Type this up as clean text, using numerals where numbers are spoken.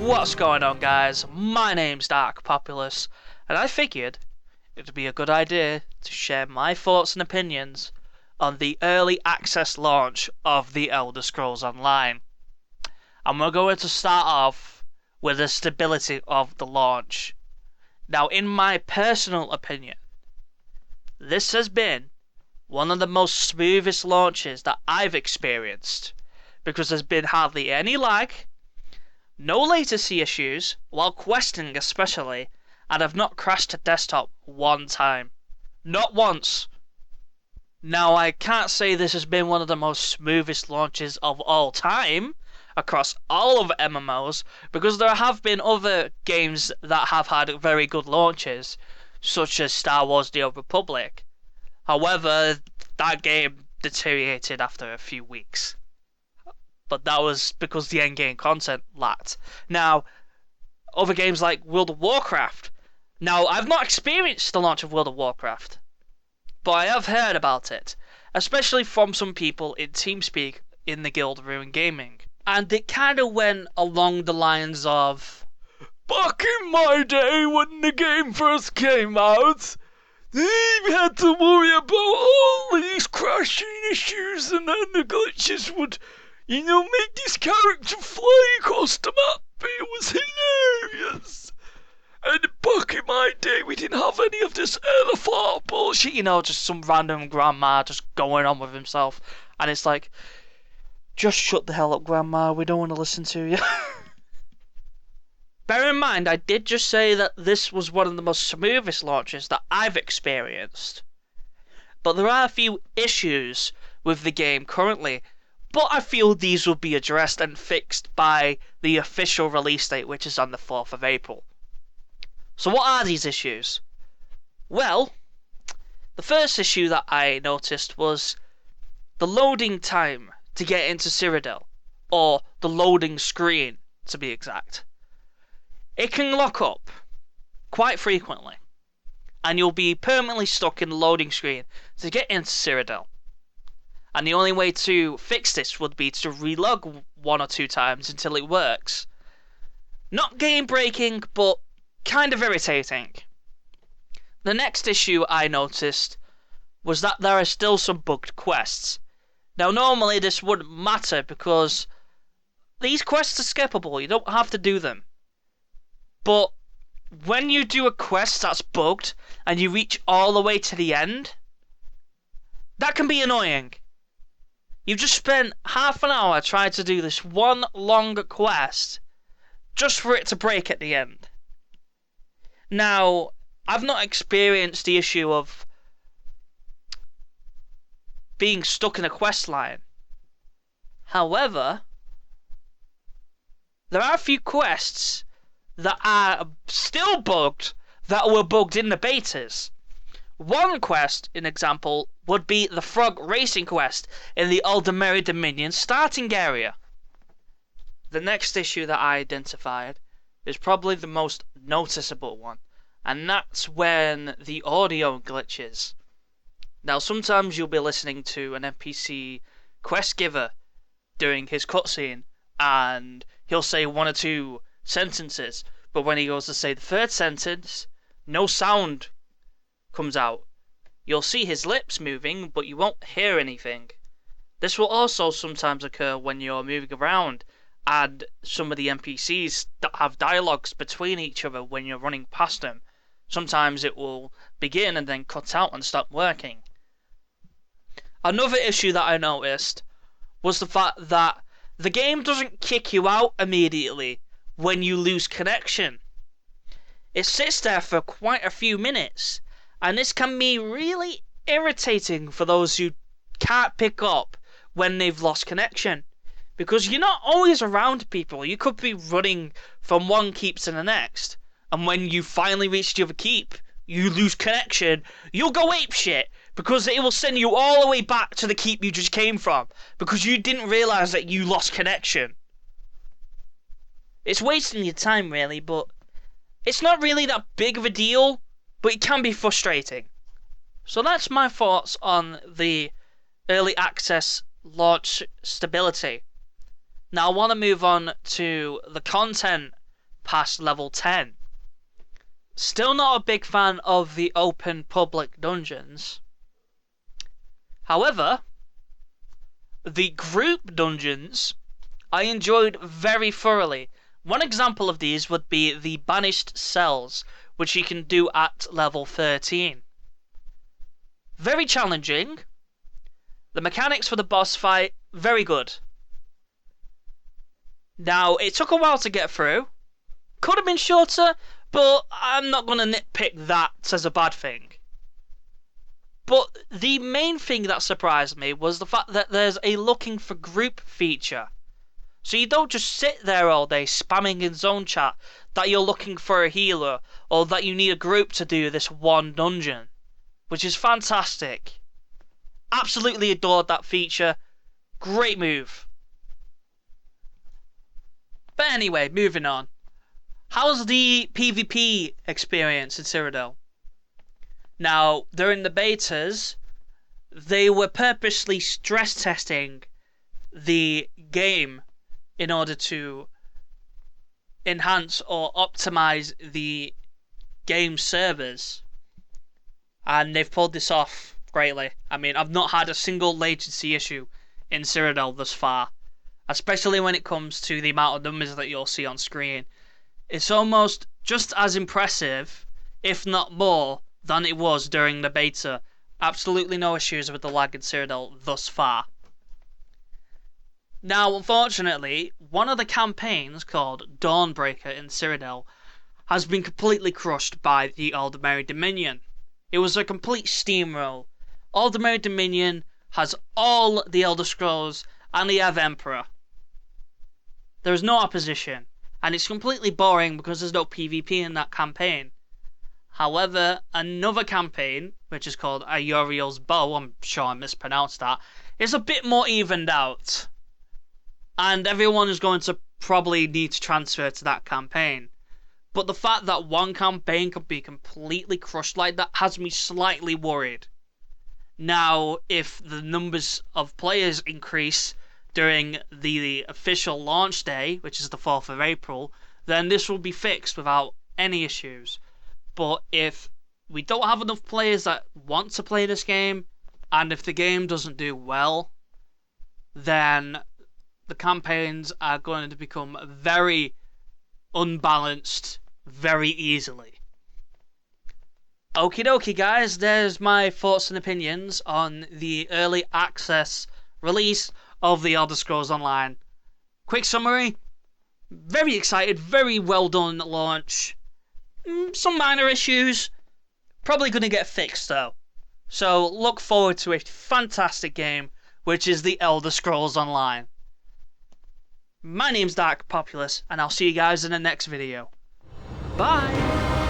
What's going on, guys? My name's Dark Populous, and I figured it'd be a good idea to share my thoughts and opinions on the early access launch of The Elder Scrolls Online. And we're going to start off with the stability of the launch. Now, in my personal opinion, this has been one of the most smoothest launches that I've experienced, because there's been hardly any lag, no latency issues, while questing especially, and I've not crashed to desktop one time. Not once. Now, I can't say this has been one of the most smoothest launches of all time across all of MMOs, because there have been other games that have had very good launches, such as Star Wars The Old Republic. However, that game deteriorated after a few weeks. But that was because the endgame content lacked. Now, other games like World of Warcraft. Now, I've not experienced the launch of World of Warcraft, but I have heard about it, especially from some people in TeamSpeak in the guild Ruin Gaming. And it kind of went along the lines of, back in my day when the game first came out, they had to worry about all these crashing issues, and then the glitches would, make this character fly across the map. It was hilarious. And back in my day, we didn't have any of this elephant bullshit. Just some random grandma just going on with himself. And it's like, just shut the hell up, grandma. We don't want to listen to you. Bear in mind, I did just say that this was one of the most smoothest launches that I've experienced. But there are a few issues with the game currently, but I feel these will be addressed and fixed by the official release date, which is on the 4th of April. So what are these issues? Well, the first issue that I noticed was the loading time to get into Cyrodiil, or the loading screen to be exact. It can lock up quite frequently, and you'll be permanently stuck in the loading screen to get into Cyrodiil. And the only way to fix this would be to relog one or two times until it works. Not game breaking, but kind of irritating. The next issue I noticed was that there are still some bugged quests. Now, normally this wouldn't matter because these quests are skippable, you don't have to do them. But when you do a quest that's bugged and you reach all the way to the end, that can be annoying. You've just spent half an hour trying to do this one long quest just for it to break at the end. Now, I've not experienced the issue of being stuck in a quest line. However, there are a few quests that are still bugged that were bugged in the betas. One quest, an example, would be the frog racing quest in the Aldemeri Dominion starting area. The next issue that I identified is probably the most noticeable one, and that's when the audio glitches. Now, sometimes you'll be listening to an NPC quest giver during his cutscene, and he'll say one or two sentences, but when he goes to say the third sentence, no sound comes out. You'll see his lips moving, but you won't hear anything. This will also sometimes occur when you're moving around and some of the NPCs that have dialogues between each other when you're running past them. Sometimes it will begin and then cut out and stop working. Another issue that I noticed was the fact that the game doesn't kick you out immediately when you lose connection. It sits there for quite a few minutes, and this can be really irritating for those who can't pick up when they've lost connection, because you're not always around people. You could be running from one keep to the next, and when you finally reach the other keep, you lose connection, you'll go apeshit, because it will send you all the way back to the keep you just came from, because you didn't realise that you lost connection. It's wasting your time, really, but it's not really that big of a deal, but it can be frustrating. So that's my thoughts on the early access launch stability. Now I want to move on to the content past level 10. Still not a big fan of the open public dungeons. However, the group dungeons I enjoyed very thoroughly. One example of these would be the Banished Cells, which you can do at level 13. Very challenging. The mechanics for the boss fight, very good. Now, it took a while to get through. Could have been shorter, but I'm not going to nitpick that as a bad thing. But the main thing that surprised me was the fact that there's a looking for group feature. So you don't just sit there all day spamming in zone chat that you're looking for a healer or that you need a group to do this one dungeon, which is fantastic. Absolutely adored that feature. Great move. But anyway, moving on. How's the PvP experience in Cyrodiil? Now, during the betas, they were purposely stress testing the game in order to enhance or optimize the game servers. And they've pulled this off greatly. I mean, I've not had a single latency issue in Cyrodiil thus far. Especially when it comes to the amount of numbers that you'll see on screen. It's almost just as impressive, if not more, than it was during the beta. Absolutely no issues with the lag in Cyrodiil thus far. Now, unfortunately, one of the campaigns called Dawnbreaker in Cyrodiil has been completely crushed by the Aldmeri Dominion. It was a complete steamroll. Aldmeri Dominion has all the Elder Scrolls and the Ev Emperor. There is no opposition, and it's completely boring because there's no PvP in that campaign. However, another campaign, which is called Ayoriel's Bow, I'm sure I mispronounced that, is a bit more evened out. And everyone is going to probably need to transfer to that campaign. But the fact that one campaign could be completely crushed like that has me slightly worried. Now, if the numbers of players increase during the official launch day, which is the 4th of April, then this will be fixed without any issues. But if we don't have enough players that want to play this game, and if the game doesn't do well, then the campaigns are going to become very unbalanced very easily. Okie dokie guys, there's my thoughts and opinions on the early access release of the Elder Scrolls Online. Quick summary, very excited, very well done launch. Some minor issues, probably going to get fixed though. So look forward to a fantastic game, which is the Elder Scrolls Online. My name's Dark Populous, and I'll see you guys in the next video. Bye!